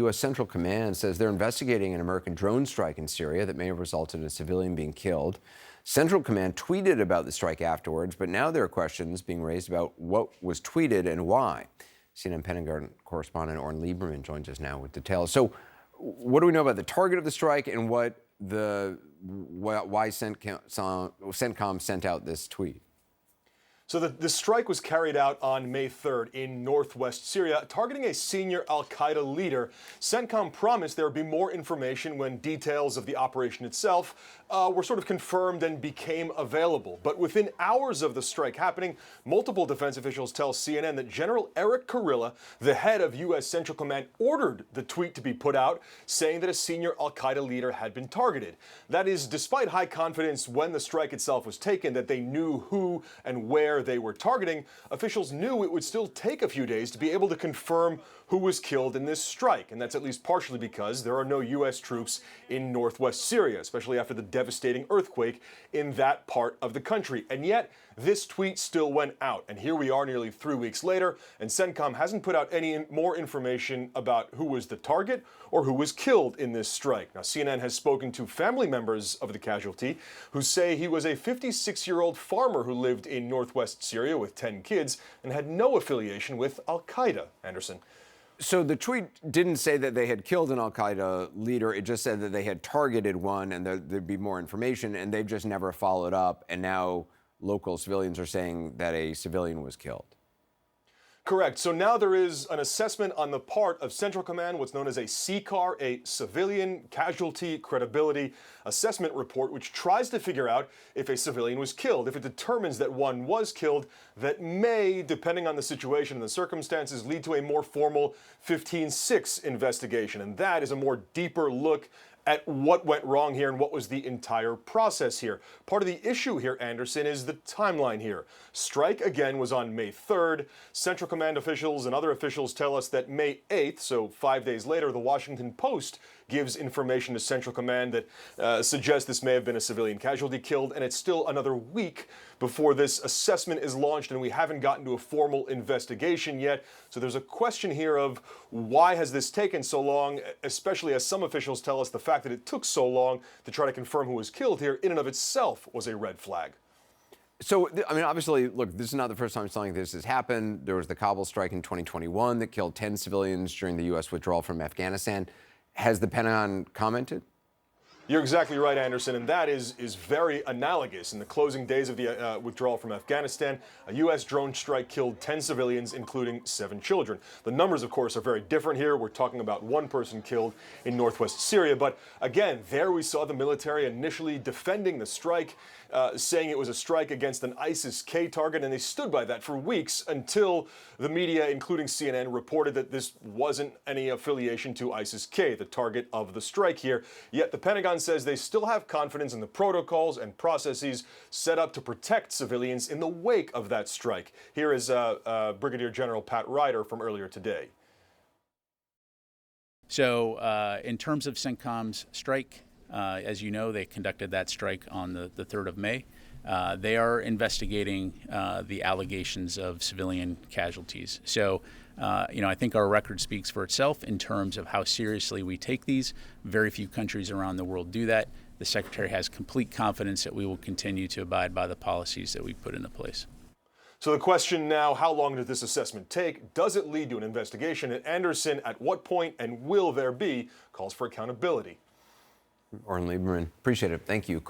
U.S. Central Command says they're investigating an American drone strike in Syria that may have resulted in a civilian being killed. Central Command tweeted about the strike afterwards, but now there are questions being raised about what was tweeted and why. CNN Pentagon correspondent Oren Lieberman joins us now with details. So, what do we know about the target of the strike and why CENTCOM sent out this tweet? So the strike was carried out on May 3rd in northwest Syria, targeting a senior al-Qaeda leader. CENTCOM promised there would be more information when details of the operation itself were sort of confirmed and became available. But within hours of the strike happening, multiple defense officials tell CNN that General Eric Kurilla, the head of U.S. Central Command, ordered the tweet to be put out, saying that a senior al-Qaeda leader had been targeted. That is, despite high confidence when the strike itself was taken that they knew who and where they were targeting, officials knew it would still take a few days to be able to confirm who was killed in this strike. And that's at least partially because there are no U.S. troops in northwest Syria, especially after the devastating earthquake in that part of the country. And yet, this tweet still went out. And here we are nearly 3 weeks later, and CENTCOM hasn't put out any more information about who was the target or who was killed in this strike. Now, CNN has spoken to family members of the casualty who say he was a 56-year-old farmer who lived in northwest Syria with 10 kids and had no affiliation with al-Qaeda. Anderson. So the tweet didn't say that they had killed an al-Qaeda leader. It just said that they had targeted one and there'd be more information, and they've just never followed up. And now local civilians are saying that a civilian was killed. Correct. So now there is an assessment on the part of Central Command, what's known as a CCAR, a Civilian Casualty Credibility Assessment Report, which tries to figure out if a civilian was killed. If it determines that one was killed, that may, depending on the situation and the circumstances, lead to a more formal 15-6 investigation. And that is a more deeper look at what went wrong here and what was the entire process here. Part of the issue here, Anderson, is the timeline here. Strike, again, was on May 3rd. Central Command officials and other officials tell us that May 8th, so 5 days later, the Washington Post gives information to Central Command that suggests this may have been a civilian casualty killed, and it's still another week before this assessment is launched, and we haven't gotten to a formal investigation yet. So there's a question here of why has this taken so long, especially as some officials tell us the fact that it took so long to try to confirm who was killed here in and of itself was a red flag. So, I mean, obviously, look, this is not the first time something like this has happened. There was the Kabul strike in 2021 that killed 10 civilians during the U.S. withdrawal from Afghanistan. Has the Pentagon commented? You're exactly right, Anderson, and that is very analogous. In the closing days of the withdrawal from Afghanistan, a U.S. drone strike killed 10 civilians, including 7 children. The numbers, of course, are very different here. We're talking about 1 person killed in northwest Syria. But again, there we saw the military initially defending the strike, saying it was a strike against an ISIS-K target, and they stood by that for weeks until the media, including CNN, reported that this wasn't any affiliation to ISIS-K, the target of the strike here. Yet the Pentagon says they still have confidence in the protocols and processes set up to protect civilians in the wake of that strike. Here is Brigadier General Pat Ryder from earlier today. So in terms of CENTCOM's strike, as you know, they conducted that strike on the 3rd of May. They are investigating the allegations of civilian casualties. So, I think our record speaks for itself in terms of how seriously we take these. Very few countries around the world do that. The Secretary has complete confidence that we will continue to abide by the policies that we put into place. So the question now, how long does this assessment take? Does it lead to an investigation? And Anderson, at what point and will there be calls for accountability? Oren Lieberman, appreciate it. Thank you.